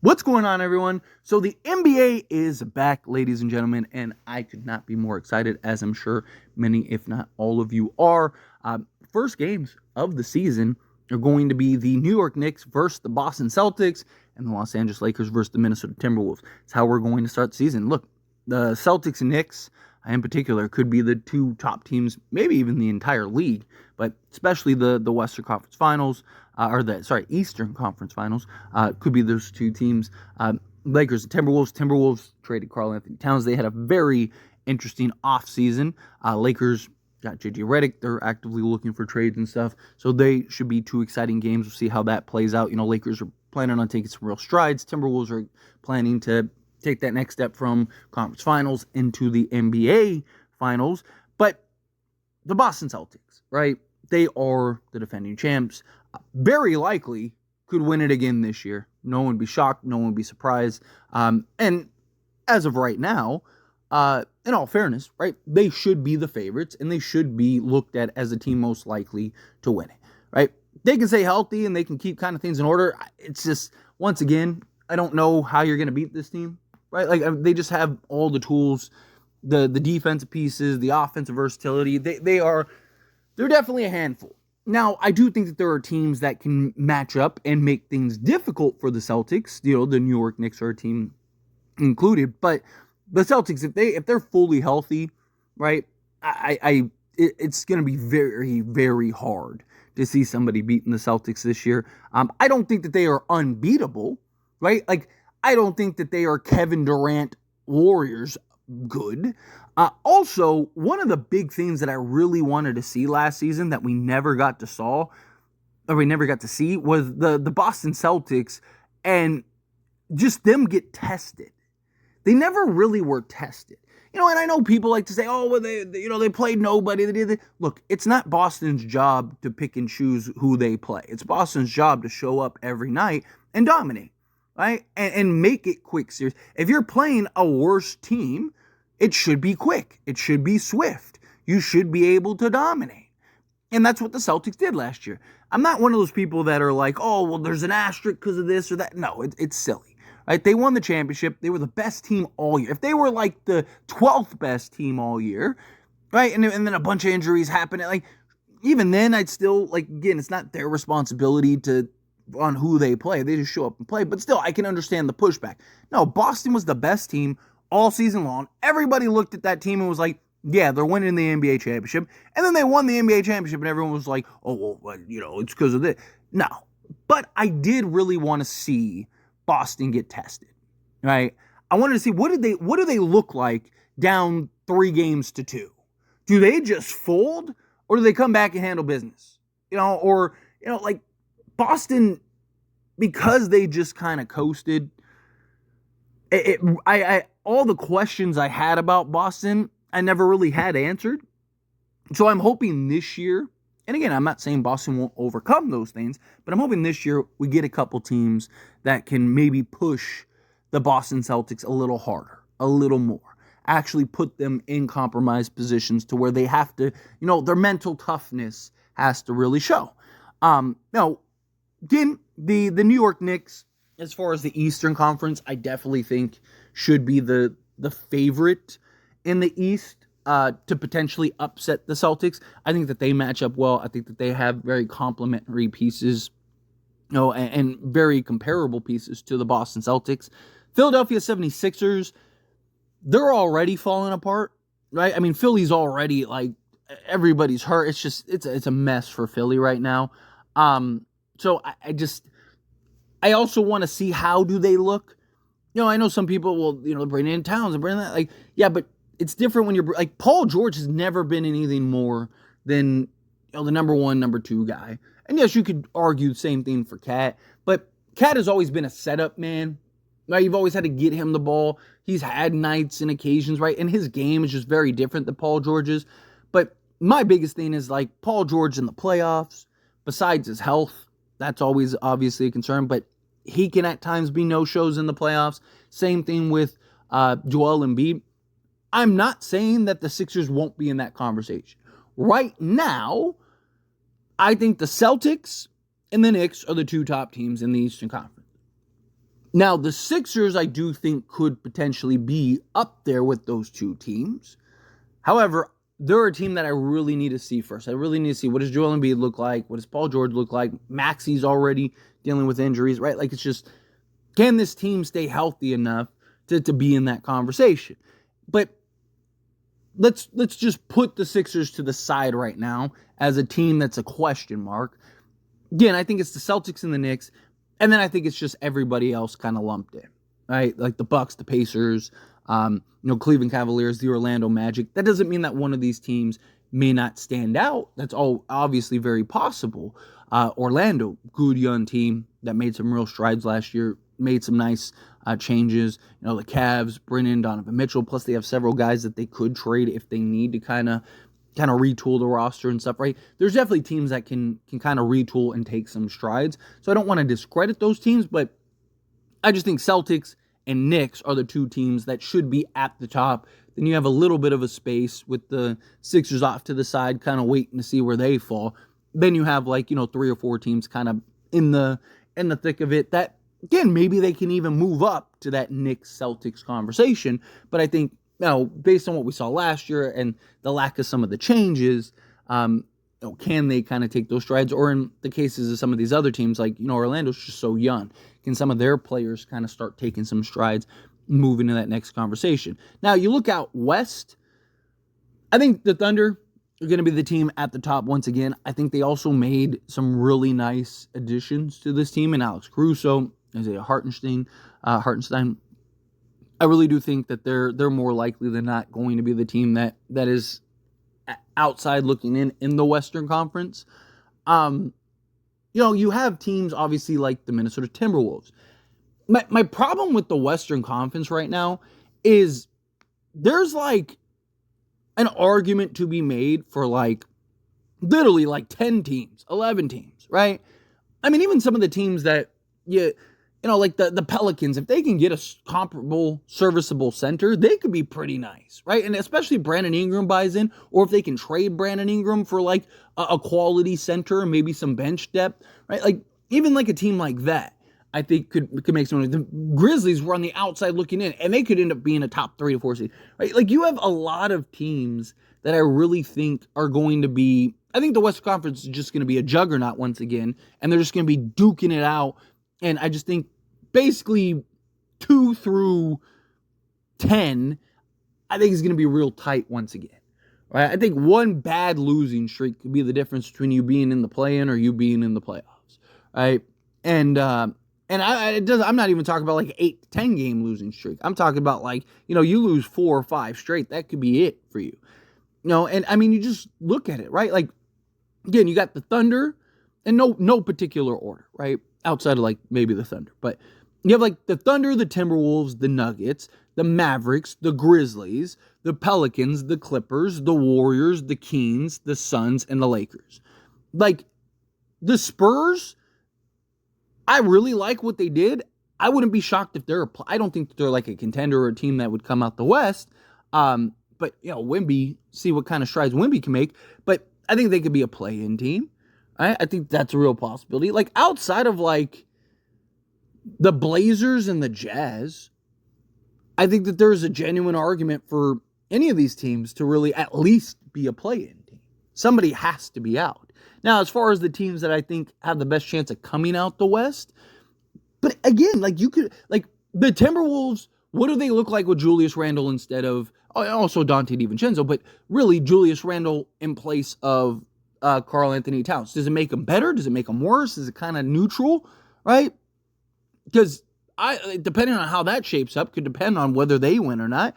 What's going on, everyone? So the NBA is back, ladies and gentlemen, and I could not be more excited, as I'm sure many, if not all of you are. First games of the season are going to be the New York Knicks versus the Boston Celtics and the Los Angeles Lakers versus the Minnesota Timberwolves. It's how we're going to start the season. Look, the Celtics and Knicks, in particular, could be the two top teams, maybe even the entire league, but especially the Western Conference Finals, Eastern Conference Finals, could be those two teams. Lakers and Timberwolves. Timberwolves traded Karl-Anthony Towns. They had a very interesting offseason. Lakers got J.J. Redick. They're actively looking for trades and stuff, so they should be two exciting games. We'll see how that plays out. Lakers are planning on taking some real strides. Timberwolves are planning to take that next step from conference finals into the NBA finals. But the Boston Celtics, right? They are the defending champs. Very likely could win it again this year. No one would be shocked. No one would be surprised. And as of right now, in all fairness, right, they should be the favorites and they should be looked at as the team most likely to win it, right? They can stay healthy and they can keep kind of things in order. It's just, once again, I don't know how you're going to beat this team. Right, like they just have all the tools, the defensive pieces, the offensive versatility. They're definitely a handful. Now, I do think that there are teams that can match up and make things difficult for the Celtics. The New York Knicks are a team included, but the Celtics, if they're fully healthy, right, it's going to be very, very hard to see somebody beating the Celtics this year. I don't think that they are unbeatable, right? Like, I don't think that they are Kevin Durant Warriors good. Also, one of the big things that I really wanted to see last season that we never got to see was the Boston Celtics and just them get tested. They never really were tested. And I know people like to say, oh, well, they played nobody. Look, it's not Boston's job to pick and choose who they play. It's Boston's job to show up every night and dominate. Right? And make it quick series. If you're playing a worse team, it should be quick. It should be swift. You should be able to dominate. And that's what the Celtics did last year. I'm not one of those people that are like, oh, well, there's an asterisk because of this or that. No, it's silly. Right? They won the championship. They were the best team all year. If they were like the 12th best team all year, right? And then a bunch of injuries happened. Like, even then, I'd still, like, again, it's not their responsibility on who they play. They just show up and play. But still, I can understand the pushback. No, Boston was the best team all season long. Everybody looked at that team and was like, yeah, they're winning the NBA championship. And then they won the NBA championship and everyone was like, oh, well, it's because of this. No. But I did really want to see Boston get tested, right? I wanted to see what do they look like down 3-2? Do they just fold or do they come back and handle business? Like Boston, because they just kind of coasted, all the questions I had about Boston, I never really had answered. So I'm hoping this year, and again, I'm not saying Boston won't overcome those things, but I'm hoping this year we get a couple teams that can maybe push the Boston Celtics a little harder, a little more. Actually put them in compromised positions to where they have to, their mental toughness has to really show. Again, the New York Knicks, as far as the Eastern Conference, I definitely think should be the favorite in the East to potentially upset the Celtics. I think that they match up well. I think that they have very complementary pieces, and very comparable pieces to the Boston Celtics. Philadelphia 76ers, they're already falling apart, right? I mean, Philly's already, like, everybody's hurt. It's just, it's a mess for Philly right now. So I also want to see how do they look. I know some people will, bring in Towns and bring that. Like, yeah, but it's different when you're like Paul George has never been anything more than the number 1, number 2 guy. And yes, you could argue the same thing for Cat, but Cat has always been a setup man. Right? You've always had to get him the ball. He's had nights and occasions, right? And his game is just very different than Paul George's. But my biggest thing is like Paul George in the playoffs, besides his health, that's always obviously a concern, but he can at times be no-shows in the playoffs. Same thing with Joel Embiid. I'm not saying that the Sixers won't be in that conversation. Right now, I think the Celtics and the Knicks are the two top teams in the Eastern Conference. Now, the Sixers, I do think, could potentially be up there with those two teams. However, they're a team that I really need to see first. I really need to see, what does Joel Embiid look like? What does Paul George look like? Maxi's already dealing with injuries, right? Like, it's just, can this team stay healthy enough to be in that conversation? But let's just put the Sixers to the side right now as a team that's a question mark. Again, I think it's the Celtics and the Knicks, and then I think it's just everybody else kind of lumped in, right? Like the Bucks, the Pacers, Cleveland Cavaliers, the Orlando Magic. That doesn't mean that one of these teams may not stand out. That's all obviously very possible. Orlando, good young team that made some real strides last year, made some nice changes. The Cavs, Brennan, Donovan Mitchell, plus they have several guys that they could trade if they need to kind of retool the roster and stuff, right? There's definitely teams that can kind of retool and take some strides. So I don't want to discredit those teams, but I just think Celtics and Knicks are the two teams that should be at the top. Then you have a little bit of a space with the Sixers off to the side, kind of waiting to see where they fall. Then you have 3 or 4 teams kind of in the thick of it that, again, maybe they can even move up to that Knicks-Celtics conversation. But I think, based on what we saw last year and the lack of some of the changes, can they kind of take those strides? Or in the cases of some of these other teams, like, Orlando's just so young, can some of their players kind of start taking some strides, moving to that next conversation? Now, you look out west, I think the Thunder are going to be the team at the top once again. I think they also made some really nice additions to this team, and Alex Caruso, Isaiah Hartenstein. I really do think that they're more likely than not going to be the team that is outside looking in the Western Conference. You have teams obviously like the Minnesota Timberwolves. My problem with the Western Conference right now is there's an argument to be made for literally 10 teams, 11 teams, right? I mean, even some of the teams that like the Pelicans, if they can get a comparable, serviceable center, they could be pretty nice, right? And especially Brandon Ingram buys in, or if they can trade Brandon Ingram for a quality center and maybe some bench depth, right? Even a team like that, I think could make some money. The Grizzlies were on the outside looking in, and they could end up being a top 3 to 4 seed, right? You have a lot of teams that I really think are going to be, I think the West Conference is just going to be a juggernaut once again, and they're just going to be duking it out. And I just think basically 2 through 10, I think is going to be real tight once again, right? I think one bad losing streak could be the difference between you being in the play-in or you being in the playoffs, right? And I'm not even talking about 8 to 10 game losing streak. I'm talking about you lose 4 or 5 straight. That could be it for you. And I mean, you just look at it, right? Again, you got the Thunder and no particular order, right? Outside of maybe the Thunder. But you have the Thunder, the Timberwolves, the Nuggets, the Mavericks, the Grizzlies, the Pelicans, the Clippers, the Warriors, the Kings, the Suns, and the Lakers. The Spurs, I really like what they did. I wouldn't be shocked if I don't think they're a contender or a team that would come out the West. But, Wemby, see what kind of strides Wemby can make. But I think they could be a play-in team. I think that's a real possibility. Outside of the Blazers and the Jazz, I think that there's a genuine argument for any of these teams to really at least be a play-in team. Somebody has to be out. Now, as far as the teams that I think have the best chance of coming out the West, but again, you could, the Timberwolves, what do they look like with Julius Randle instead of, also Dante DiVincenzo, but really Julius Randle in place of Karl Anthony Towns? Does it make them better? Does it make them worse? Is it kind of neutral, right? Because depending on how that shapes up, could depend on whether they win or not.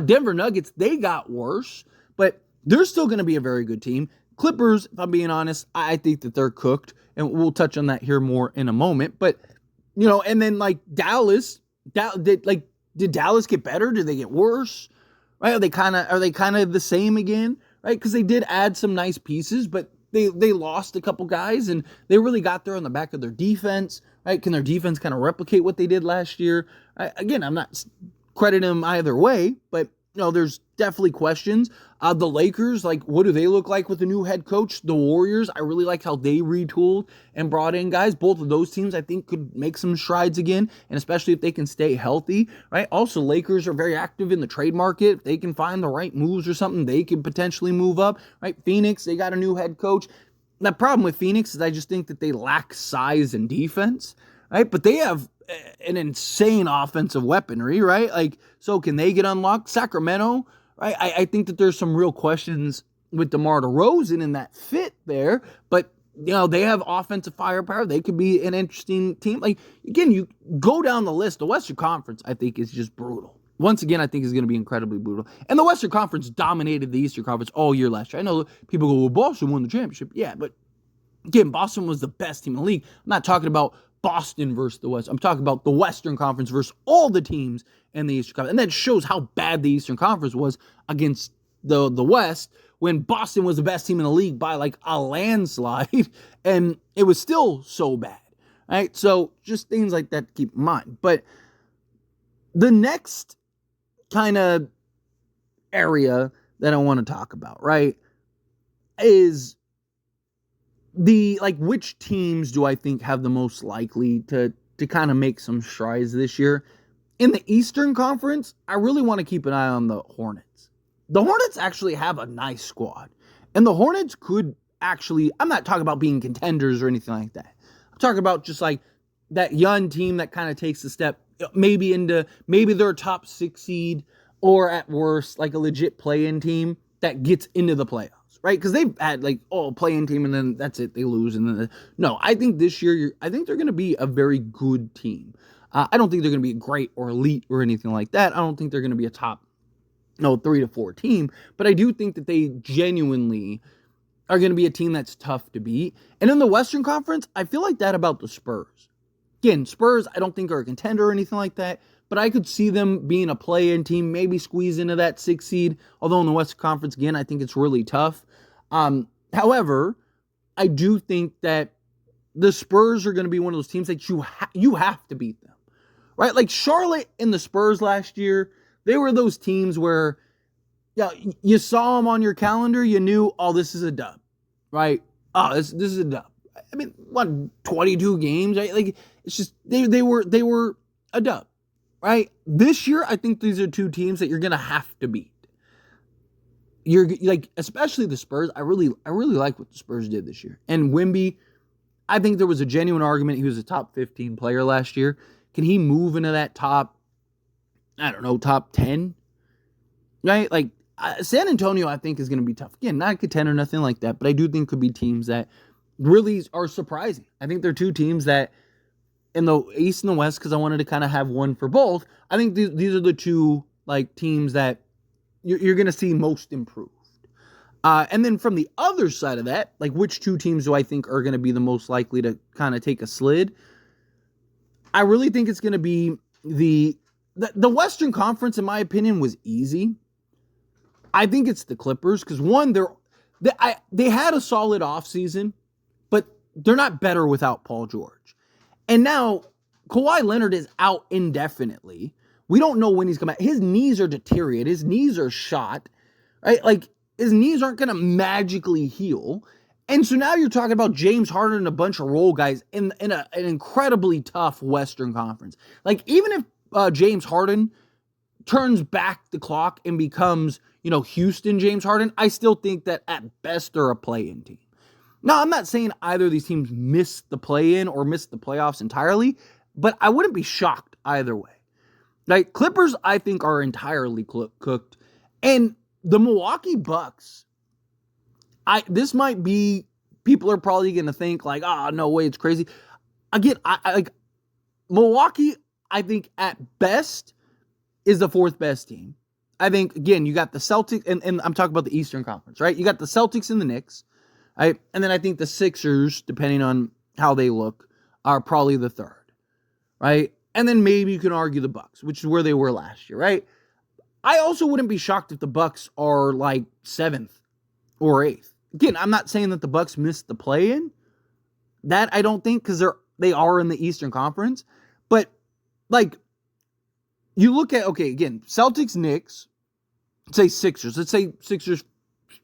Denver Nuggets, they got worse, but they're still going to be a very good team. Clippers, if I'm being honest, I think that they're cooked, and we'll touch on that here more in a moment. But and then Dallas, did Dallas get better? Did they get worse? Right? Are they kind of the same again? Right? Because they did add some nice pieces, but they lost a couple guys, and they really got there on the back of their defense. Right? Can their defense kind of replicate what they did last year? Again, I'm not crediting them either way, but there's definitely questions. The Lakers, like, what do they look like with the new head coach? The Warriors, I really like how they retooled and brought in guys. Both of those teams, I think, could make some strides again, and especially if they can stay healthy, right? Also, Lakers are very active in the trade market. If they can find the right moves or something, they could potentially move up, right? Phoenix, they got a new head coach. The problem with Phoenix is I just think that they lack size and defense, right? But they have an insane offensive weaponry, right? Like, so can they get unlocked? Sacramento, right? I think that there's some real questions with DeMar DeRozan in that fit there, but they have offensive firepower. They could be an interesting team. Like, again, you go down the list. The Western Conference, I think, is just brutal. Once again, I think is going to be incredibly brutal. And the Western Conference dominated the Eastern Conference all year last year. I know people go, well, Boston won the championship. Yeah, but again, Boston was the best team in the league. I'm not talking about Boston versus the West. I'm talking about the Western Conference versus all the teams in the Eastern Conference. And that shows how bad the Eastern Conference was against the West when Boston was the best team in the league by like a landslide. And it was still so bad, right? So just things like that to keep in mind. But the next kind of area that I want to talk about, right, is which teams do I think have the most likely to kind of make some strides this year? In the Eastern Conference, I really want to keep an eye on the Hornets. The Hornets actually have a nice squad. And the Hornets could actually, I'm not talking about being contenders or anything like that. I'm talking about just like that young team that kind of takes a step, maybe they're a top 6 seed, or at worst, like a legit play-in team that gets into the playoffs. Right? Because they've had play-in team and then that's it, they lose. And then no, I think this year, I think they're going to be a very good team. I don't think they're going to be great or elite or anything like that. I don't think they're going to be a top 3 to 4 team, but I do think that they genuinely are going to be a team that's tough to beat. And in the Western Conference, I feel like that about the Spurs. Again, Spurs, I don't think are a contender or anything like that, but I could see them being a play-in team, maybe squeeze into that 6 seed. Although in the Western Conference, again, I think it's really tough. However, I do think that the Spurs are going to be one of those teams that you have to beat them, right? Like Charlotte and the Spurs last year, they were those teams where you saw them on your calendar, you knew, oh, this is a dub, right? Oh, this is a dub. I mean, 22 games, right? Like, it's just they were a dub, right? This year, I think these are two teams that you're going to have to beat. You're like, especially the Spurs. I really like what the Spurs did this year. And Wemby, I think there was a genuine argument. He was a top 15 player last year. Can he move into that top 10? Right? Like, San Antonio, I think, is going to be tough. Again, not a contender, nothing like that. But I do think could be teams that really are surprising. I think they're two teams that in the East and the West, because I wanted to kind of have one for both. I think these are the two teams that you're going to see most improved. And then from the other side of that, which two teams do I think are going to be the most likely to kind of take a slid? I really think it's going to be the Western Conference, in my opinion, was easy. I think it's the Clippers because one, they had a solid offseason, but they're not better without Paul George. And now Kawhi Leonard is out indefinitely. We don't know when he's coming back. His knees are deteriorated. His knees are shot, right? Like, his knees aren't going to magically heal. And so now you're talking about James Harden and a bunch of role guys in an incredibly tough Western Conference. Like, even if James Harden turns back the clock and becomes, Houston James Harden, I still think that at best they're a play-in team. Now, I'm not saying either of these teams missed the play-in or missed the playoffs entirely, but I wouldn't be shocked either way. Like, Clippers, I think, are entirely cooked. And the Milwaukee Bucks, this might be, people are probably going to think, no way, it's crazy. Again, Milwaukee, I think, at best, is the 4th best team. I think, again, you got the Celtics, and I'm talking about the Eastern Conference, right? You got the Celtics and the Knicks, right? And then I think the Sixers, depending on how they look, are probably the 3rd, right? And then maybe you can argue the Bucks, which is where they were last year, right? I also wouldn't be shocked if the Bucks are 7th or 8th. Again, I'm not saying that the Bucks missed the play-in. That I don't think, because they are in the Eastern Conference. But you look at, okay, again, Celtics, Knicks, say Sixers. Let's say Sixers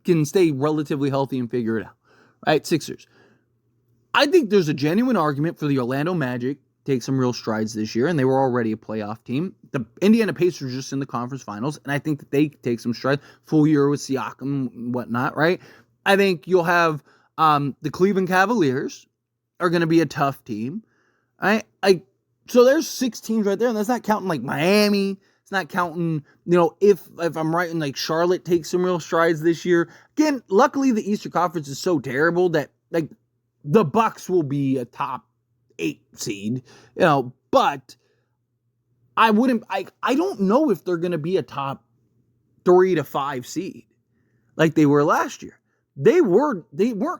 can stay relatively healthy and figure it out. Right, Sixers. I think there's a genuine argument for the Orlando Magic take some real strides this year, and they were already a playoff team. The Indiana Pacers are just in the conference finals, and I think that they take some strides. Full year with Siakam and whatnot, right? I think you'll have the Cleveland Cavaliers are going to be a tough team. So there's 6 teams right there, and that's not counting like Miami. It's not counting, if I'm right, and like Charlotte takes some real strides this year. Again, luckily the Eastern Conference is so terrible that like the Bucks will be a top 8 seed, but I don't know if they're going to be a top 3 to 5 seed like they were last year. They weren't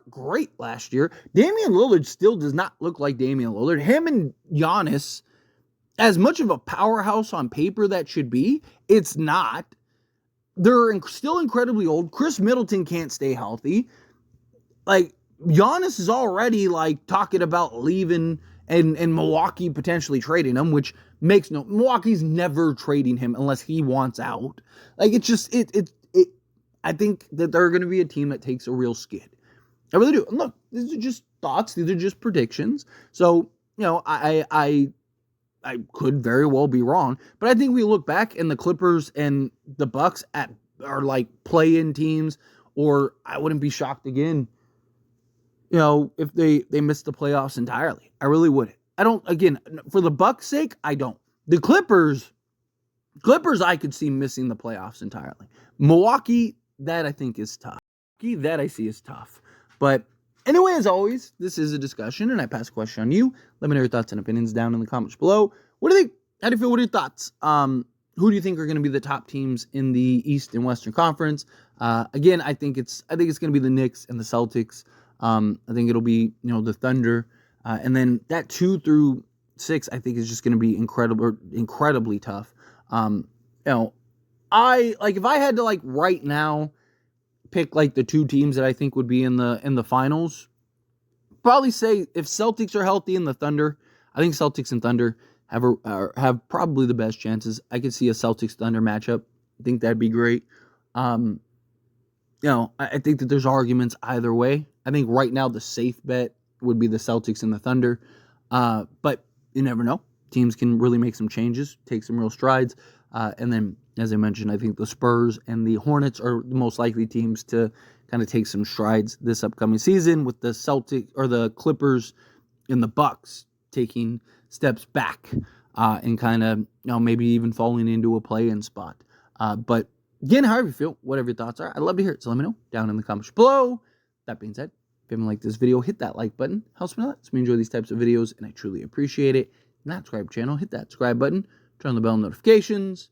great last year. Damian Lillard still does not look like Damian Lillard. Him and Giannis, as much of a powerhouse on paper that should be, it's not. They're still incredibly old. Chris Middleton can't stay healthy. Like, Giannis is already like talking about leaving and Milwaukee potentially trading him, which makes Milwaukee's never trading him unless he wants out. Like, it's just I think that they're going to be a team that takes a real skid. I really do. And look, these are just thoughts. These are just predictions. So, I could very well be wrong, but I think we look back and the Clippers and the Bucks are like play-in teams, or I wouldn't be shocked again, if they missed the playoffs entirely. I really wouldn't. I don't, again, for the Bucks' sake, I don't. The Clippers, I could see missing the playoffs entirely. Milwaukee, that I think is tough. That I see is tough. But anyway, as always, this is a discussion, and I pass a question on you. Let me know your thoughts and opinions down in the comments below. What do you think? How do you feel? What are your thoughts? Who do you think are going to be the top teams in the East and Western Conference? Again, I think it's going to be the Knicks and the Celtics. I think it'll be the Thunder, and then that 2 through 6 I think is just going to be incredibly tough. If I had to right now pick the 2 teams that I think would be in the finals, probably say if Celtics are healthy in the Thunder, I think Celtics and Thunder have probably the best chances. I could see a Celtics Thunder matchup. I think that'd be great. I think that there's arguments either way. I think right now the safe bet would be the Celtics and the Thunder. But you never know. Teams can really make some changes, take some real strides. And then, as I mentioned, I think the Spurs and the Hornets are the most likely teams to kind of take some strides this upcoming season, with the Celtics or the Clippers and the Bucks taking steps back and kind of, maybe even falling into a play-in spot. But again, however you feel, whatever your thoughts are, I'd love to hear it. So let me know down in the comments below. That being said, if you haven't liked this video, hit that like button. Helps me a lot. Lets me enjoy these types of videos, and I truly appreciate it. Not subscribe channel, hit that subscribe button. Turn on the bell notifications.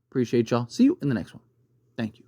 Appreciate y'all. See you in the next one. Thank you.